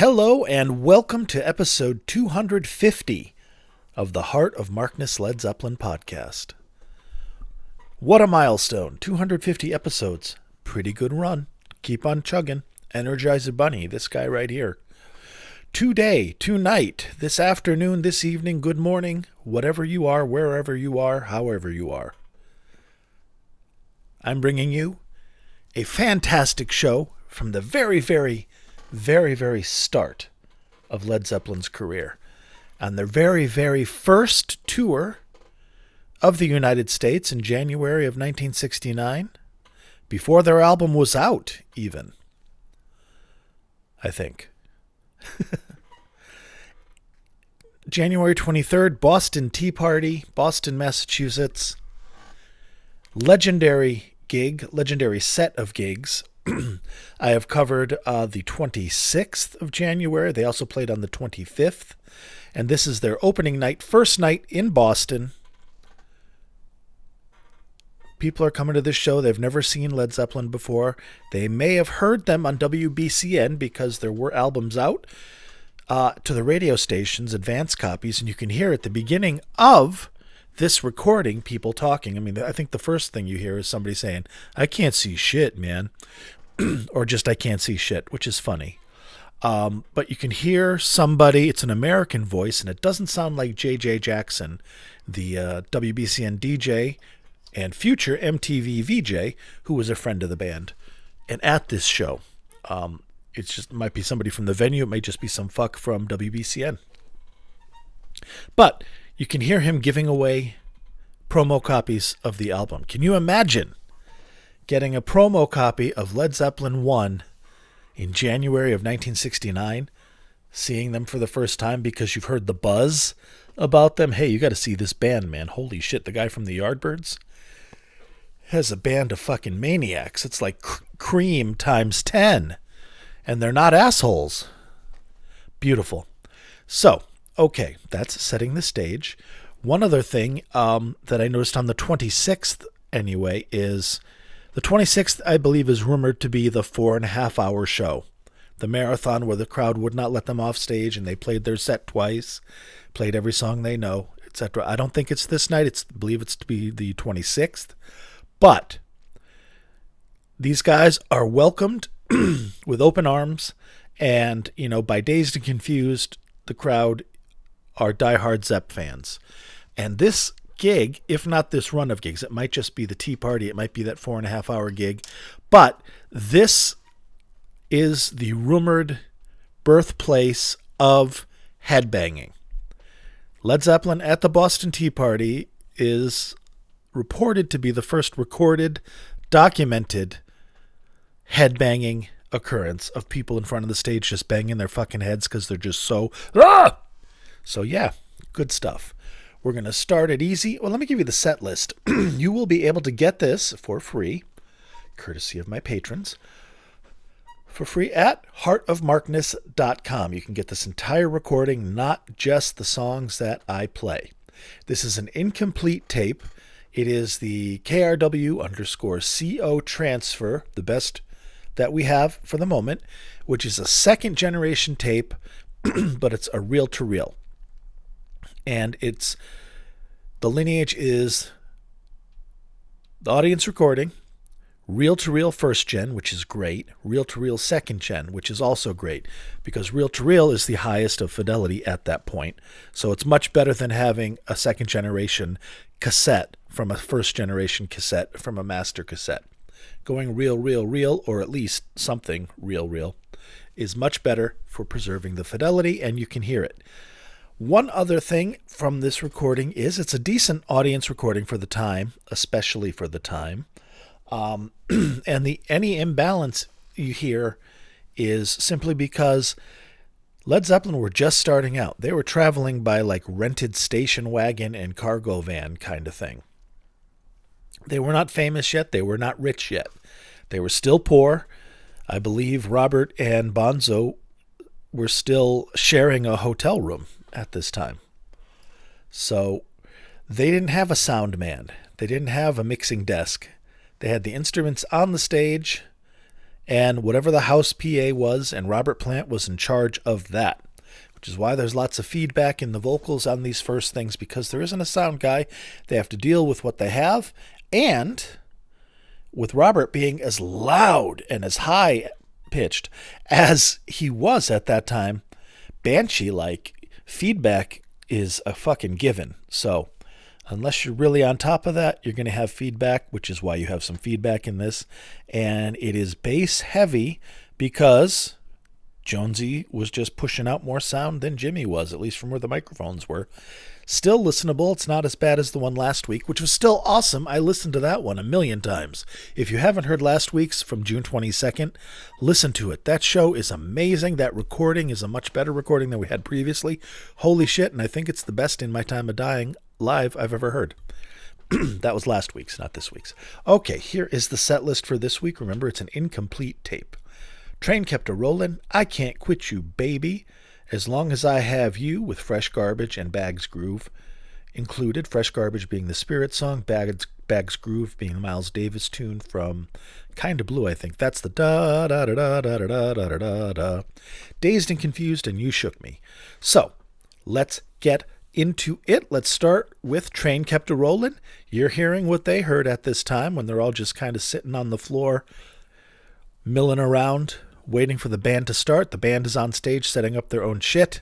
Hello and welcome to episode 250 of the Heart of Markness Led Zeppelin podcast. What a milestone. 250 episodes. Pretty good run. Keep on chugging. Energizer Bunny, this guy right here. Today, tonight, this afternoon, this evening, good morning, whatever you are, wherever you are, however you are. I'm bringing you a fantastic show from the very start of Led Zeppelin's career. On their very first tour of the United States in January of 1969, before their album was out, even. I think. January 23rd, Boston Tea Party, Boston, Massachusetts. Legendary set of gigs. I have covered the 26th of January. They also played on the 25th. And this is their opening night, first night in Boston. People are coming to this show. They've never seen Led Zeppelin before. They may have heard them on WBCN because there were albums out to the radio stations, advance copies, and you can hear at the beginning of this recording people talking. I mean, I think the first thing you hear is somebody saying, "I can't see shit, man," or just "I can't see shit," which is funny. But you can hear somebody, it's an American voice, and it doesn't sound like J.J. Jackson, the WBCN DJ and future MTV VJ, who was a friend of the band. And at this show, it might be somebody from the venue, it might just be some fuck from WBCN. But you can hear him giving away promo copies of the album. Can you imagine getting a promo copy of Led Zeppelin 1 in January of 1969, seeing them for the first time because you've heard the buzz about them? Hey, you got to see this band, man. Holy shit, the guy from the Yardbirds has a band of fucking maniacs. It's like Cream times 10, and they're not assholes. Beautiful. So, okay, that's setting the stage. One other thing that I noticed on the 26th anyway is the 26th, I believe, is rumored to be the 4.5-hour show. The marathon where the crowd would not let them off stage and they played their set twice, played every song they know, etc. I don't think it's this night. I believe it's to be the 26th. But these guys are welcomed with open arms, and, by Dazed and Confused, the crowd are diehard Zepp fans. And this gig, if not this run of gigs, it might just be the Tea Party, it might be that 4.5-hour gig, but this is the rumored birthplace of headbanging. Led Zeppelin at the Boston Tea Party is reported to be the first recorded, documented headbanging occurrence of people in front of the stage just banging their fucking heads because they're just so... Ah! So yeah, good stuff. We're going to start it easy. Well, let me give you the set list. You will be able to get this for free, courtesy of my patrons, for free at heartofmarkness.com. You can get this entire recording, not just the songs that I play. This is an incomplete tape. It is the KRW_CO transfer, the best that we have for the moment, which is a second generation tape, but it's a reel-to-reel. And the lineage is the audience recording, reel-to-reel first gen, which is great, reel-to-reel second gen, which is also great, because reel-to-reel is the highest of fidelity at that point. So it's much better than having a second generation cassette from a first generation cassette from a master cassette. Going reel, or at least something reel, is much better for preserving the fidelity, and you can hear it. One other thing from this recording is it's a decent audience recording for the time, especially for the time. And any imbalance you hear is simply because Led Zeppelin were just starting out. They were traveling by like rented station wagon and cargo van kind of thing. They were not famous yet. They were not rich yet. They were still poor. I believe Robert and Bonzo were still sharing a hotel room at this time. So they didn't have a sound man. They didn't have a mixing desk. They had the instruments on the stage and whatever the house PA was, and Robert Plant was in charge of that, which is why there's lots of feedback in the vocals on these first things, because there isn't a sound guy. They have to deal with what they have, and with Robert being as loud and as high pitched as he was at that time, Banshee-like, feedback is a fucking given. So unless you're really on top of that, you're going to have feedback, which is why you have some feedback in this. And it is bass heavy because Jonesy was just pushing out more sound than Jimmy was, at least from where the microphones were. Still listenable. It's not as bad as the one last week, which was still awesome. I listened to that one a million times. If you haven't heard last week's from June 22nd, listen to it. That show is amazing. That recording is a much better recording than we had previously. Holy shit, and I think it's the best In My Time of Dying live I've ever heard. That was last week's, not this week's. Okay, here is the set list for this week. Remember, it's an incomplete tape. Train Kept a Rollin', I Can't Quit You, Baby, As Long as I Have You, with Fresh Garbage and Bags Groove included. Fresh Garbage being the Spirit song, Bags Groove being the Miles Davis tune from Kinda Blue, I think. That's the da-da-da-da-da-da-da-da-da. Dazed and Confused and You Shook Me. So, let's get into it. Let's start with Train Kept a Rollin'. You're hearing what they heard at this time when they're all just kind of sitting on the floor, milling around, waiting for the band to start. The band is on stage setting up their own shit.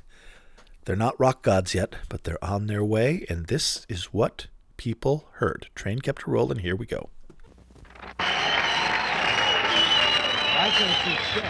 They're not rock gods yet, but they're on their way, and this is what people heard. Train Kept a Rollin'. Here we go. I can see shit.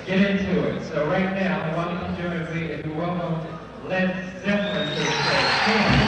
Get into it. So right now, I want you to join me if you welcome Led Zeppelin to the stage. Come on.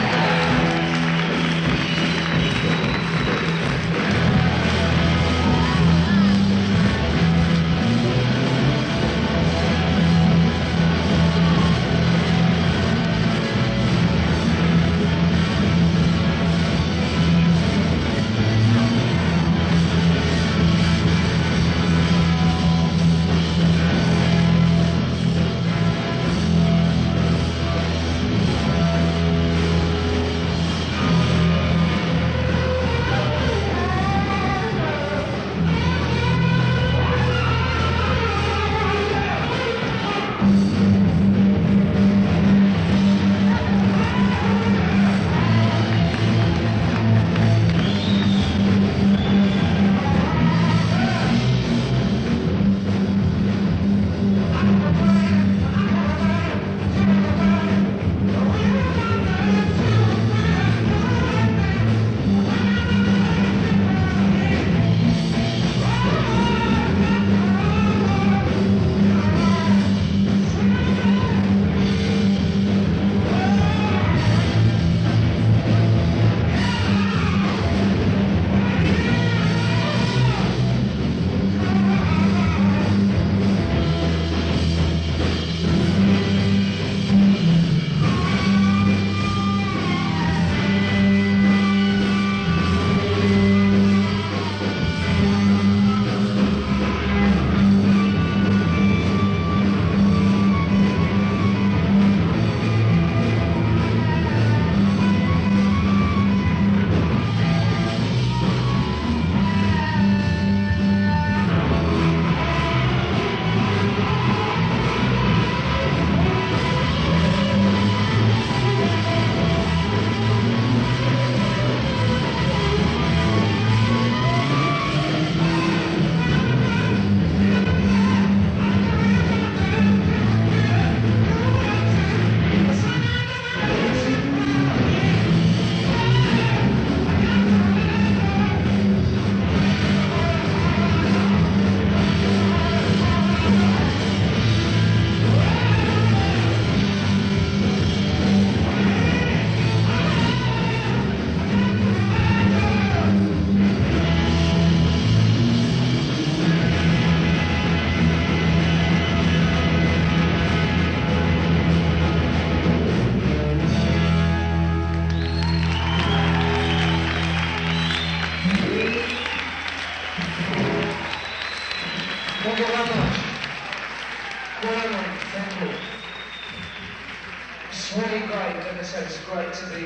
really great. As I said, it's great to be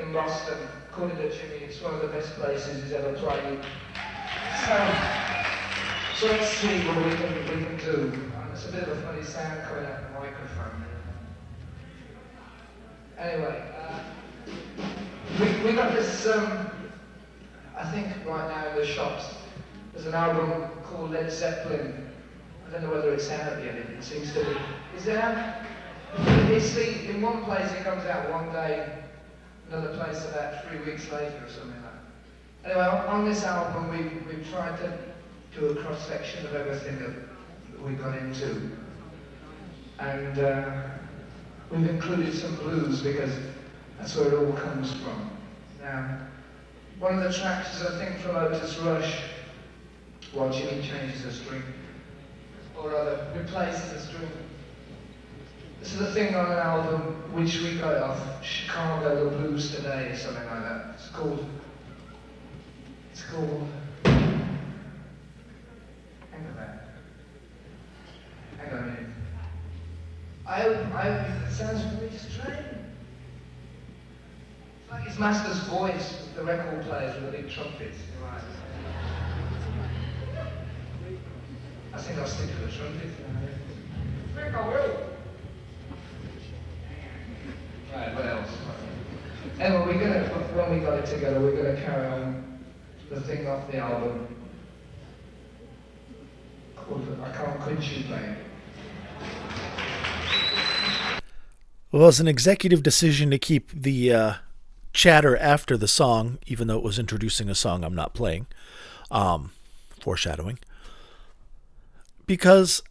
in Boston. According to Jimmy, it's one of the best places he's ever played. So let's see what we can do. It's a bit of a funny sound coming out of the microphone. Anyway, we got this, I think right now in the shops, there's an album called Led Zeppelin. I don't know whether it's out yet, it seems to be. Is it out? You see, in one place it comes out one day, another place about 3 weeks later or something like that. Anyway, on this album we've tried to do a cross-section of everything that we got into. And we've included some blues because that's where it all comes from. Now, one of the tracks is I think from Otis Rush, while Jimmy changes a string, or rather replaces a string. This is a thing on an album which we got off Chicago, The Blues Today, or something like that. It's called, hang on a minute. It sounds really strange. It's like his master's voice, the record players with the big trumpets. I think I'll stick to the trumpet. I think I will. Right, what else? Anyway, when we got it together, we're gonna carry on the thing off the album called I Can't Quit You, Babe. Well, it was an executive decision to keep the chatter after the song, even though it was introducing a song I'm not playing. Foreshadowing. Because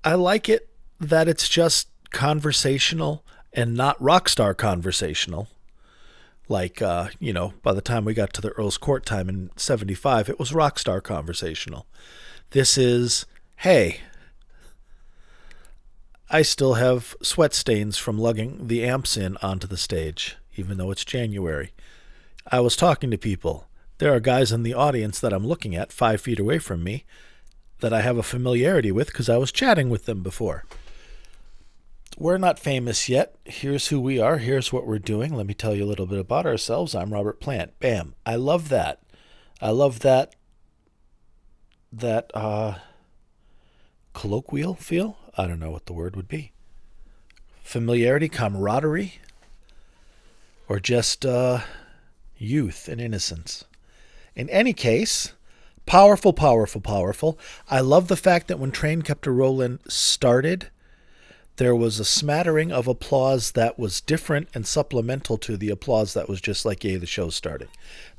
I like it that it's just conversational and not rock star conversational. Like, by the time we got to the Earl's Court time in 75, it was rock star conversational. This is, hey, I still have sweat stains from lugging the amps in onto the stage, even though it's January. I was talking to people. There are guys in the audience that I'm looking at 5 feet away from me that I have a familiarity with because I was chatting with them before. We're not famous yet. Here's who we are. Here's what we're doing. Let me tell you a little bit about ourselves. I'm Robert Plant. Bam. I love that. I love that colloquial feel. I don't know what the word would be. Familiarity, camaraderie, or just youth and innocence. In any case, powerful, powerful, powerful. I love the fact that when Train Kept a Rollin' started, there was a smattering of applause that was different and supplemental to the applause that was just like, yay, the show's starting.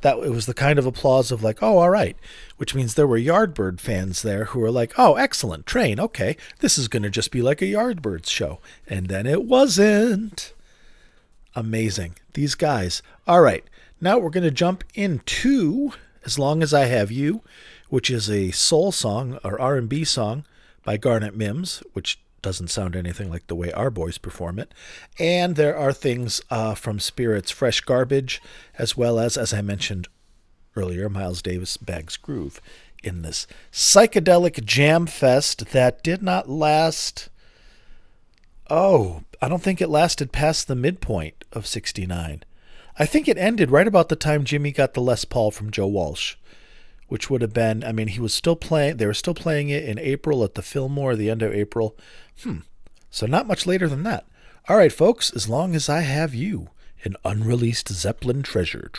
That it was the kind of applause of like, oh, all right, which means there were Yardbird fans there who were like, oh, excellent, Train, okay, this is going to just be like a Yardbirds show. And then it wasn't. Amazing. These guys. All right, now we're going to jump into As Long as I Have You, which is a soul song or R&B song by Garnet Mims, which doesn't sound anything like the way our boys perform it. And there are things from Spirit's Fresh Garbage, as well as I mentioned earlier, Miles Davis' Bag's Groove in this psychedelic jam fest that did not last. Oh, I don't think it lasted past the midpoint of 69. I think it ended right about the time Jimmy got the Les Paul from Joe Walsh, which would have been, he was still playing, they were still playing it in April at the Fillmore, the end of April. So not much later than that. All right, folks, As Long as I Have You, an unreleased Zeppelin treasure.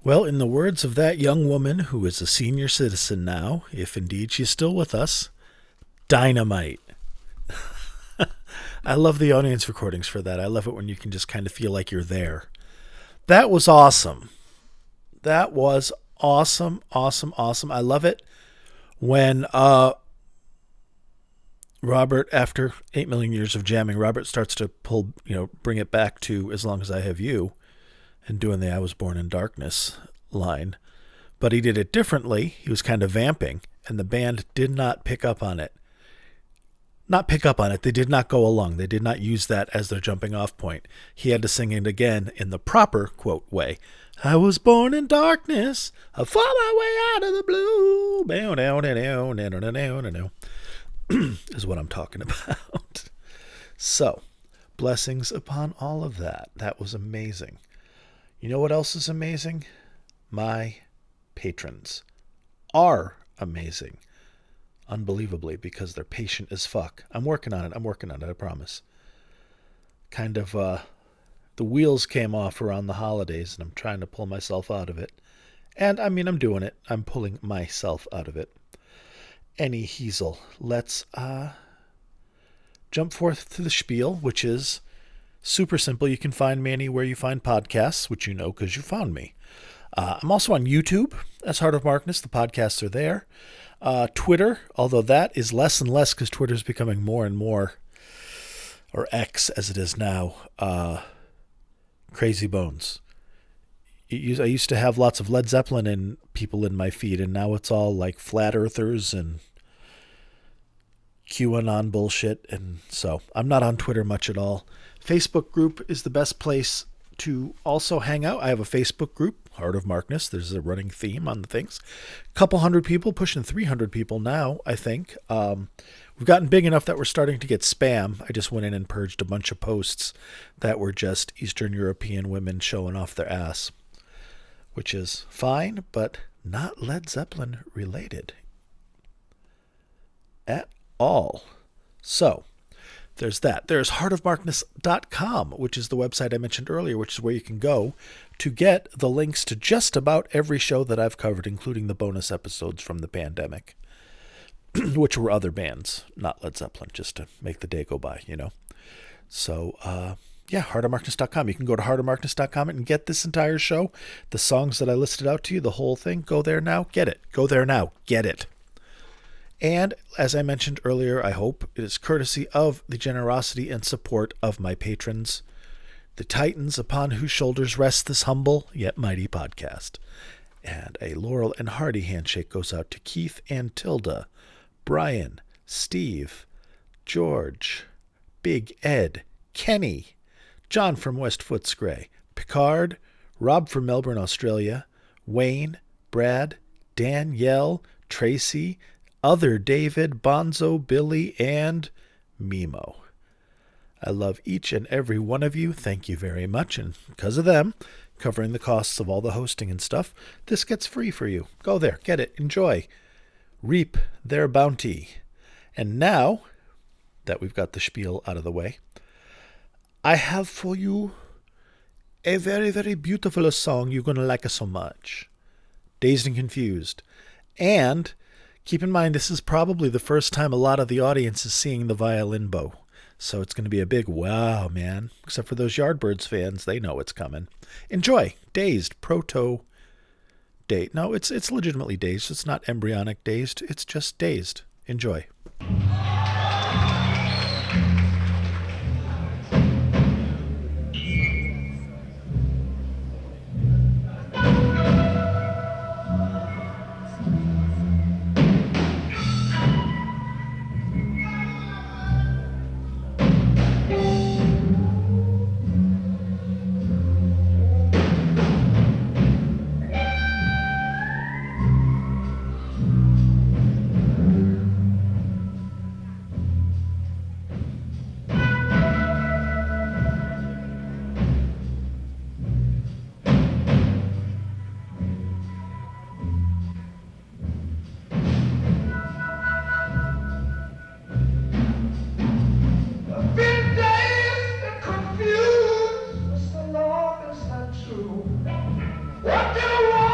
Well, in the words of that young woman who is a senior citizen now, if indeed she's still with us, dynamite. I love the audience recordings for that. I love it when you can just kind of feel like you're there. That was awesome. That was awesome, awesome, awesome. I love it when Robert, after 8 million years of jamming, Robert starts to bring it back to As Long As I Have You and doing the I Was Born in Darkness line. But he did it differently. He was kind of vamping, and the band did not pick up on it. Not pick up on it. They did not go along. They did not use that as their jumping off point. He had to sing it again in the proper, quote, way. I was born in darkness. I fought my way out of the blue. Is what I'm talking about. So, blessings upon all of that. That was amazing. You know what else is amazing? My patrons are amazing. Unbelievably, because they're patient as fuck. I'm working on it, I promise. Kind of, the wheels came off around the holidays, and I'm trying to pull myself out of it. And, I mean, I'm doing it. I'm pulling myself out of it. Any Heasel. Let's, jump forth to the spiel, which is super simple. You can find me anywhere you find podcasts, which you know because you found me. I'm also on YouTube as Heart of Markness. The podcasts are there. Twitter, although that is less and less because Twitter is becoming more and more, or X as it is now, crazy bones. I used to have lots of Led Zeppelin and people in my feed, and now it's all like flat earthers and QAnon bullshit, and so I'm not on Twitter much at all. Facebook group is the best place to also hang out. I have a Facebook group, Heart of Markness. There's a running theme on the things. Couple hundred people, pushing 300 people now, I think. We've gotten big enough that we're starting to get spam. I just went in and purged a bunch of posts that were just Eastern European women showing off their ass, which is fine, but not Led Zeppelin related at all. So, there's that. There's heartofmarkness.com, which is the website I mentioned earlier, which is where you can go to get the links to just about every show that I've covered, including the bonus episodes from the pandemic, which were other bands, not Led Zeppelin, just to make the day go by, you know. So, heartofmarkness.com. You can go to heartofmarkness.com and get this entire show, the songs that I listed out to you, the whole thing. Go there now, get it. Go there now, get it. And as I mentioned earlier, I hope it is courtesy of the generosity and support of my patrons, the titans upon whose shoulders rests this humble yet mighty podcast. And a Laurel and Hardy handshake goes out to Keith and Tilda, Brian, Steve, George, Big Ed, Kenny, John from West Footscray, Picard, Rob from Melbourne, Australia, Wayne, Brad, Danielle, Tracy, Other David, Bonzo, Billy, and Mimo. I love each and every one of you. Thank you very much. And because of them, covering the costs of all the hosting and stuff, this gets free for you. Go there, get it, enjoy, reap their bounty. And now that we've got the spiel out of the way, I have for you a very, very beautiful song you're going to like it so much. Dazed and Confused. And keep in mind, this is probably the first time a lot of the audience is seeing the violin bow. So it's going to be a big wow, man. Except for those Yardbirds fans, they know it's coming. Enjoy. Dazed. Proto-dazed. No, it's legitimately dazed. It's not embryonic dazed. It's just dazed. Enjoy. What do you want?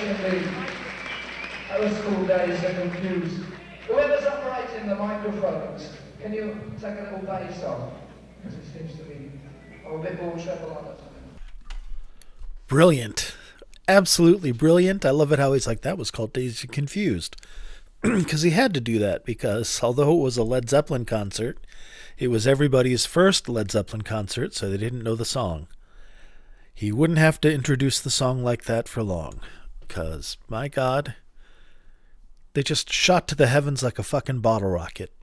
indeed. That was called Dazed and Confused. Whoever's operating the microphones, can you take a little bass off? Because it seems to be a bit more treble on it. Brilliant. Absolutely brilliant. I love it how he's like, that was called Dazed and Confused. Because he had to do that, because although it was a Led Zeppelin concert, it was everybody's first Led Zeppelin concert, so they didn't know the song. He wouldn't have to introduce the song like that for long, because, my God, they just shot to the heavens like a fucking bottle rocket.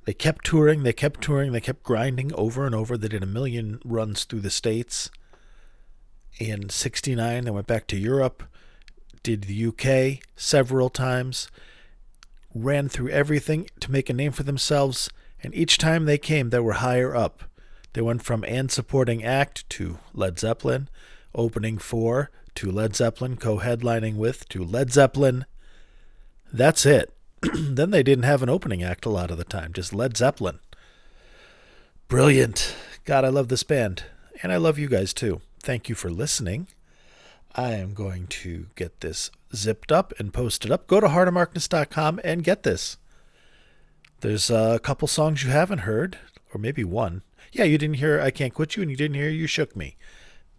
They kept touring, they kept grinding over and over. They did 1 million runs through the States. In 1969, they went back to Europe, did the UK several times, ran through everything to make a name for themselves, and each time they came, they were higher up. They went from and supporting act to Led Zeppelin, opening for to Led Zeppelin, co-headlining with to Led Zeppelin. That's it. Then they didn't have an opening act a lot of the time, just Led Zeppelin. Brilliant. God, I love this band. And I love you guys too. Thank you for listening. I am going to get this zipped up and posted up. Go to heartofmarkness.com and get this. There's a couple songs you haven't heard, or maybe one. Yeah, you didn't hear I Can't Quit You, and you didn't hear You Shook Me.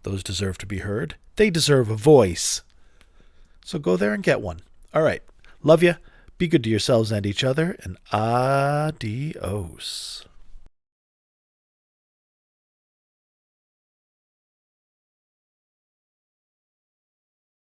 Those deserve to be heard. They deserve a voice. So go there and get one. All right. Love you. Be good to yourselves and each other, and adios.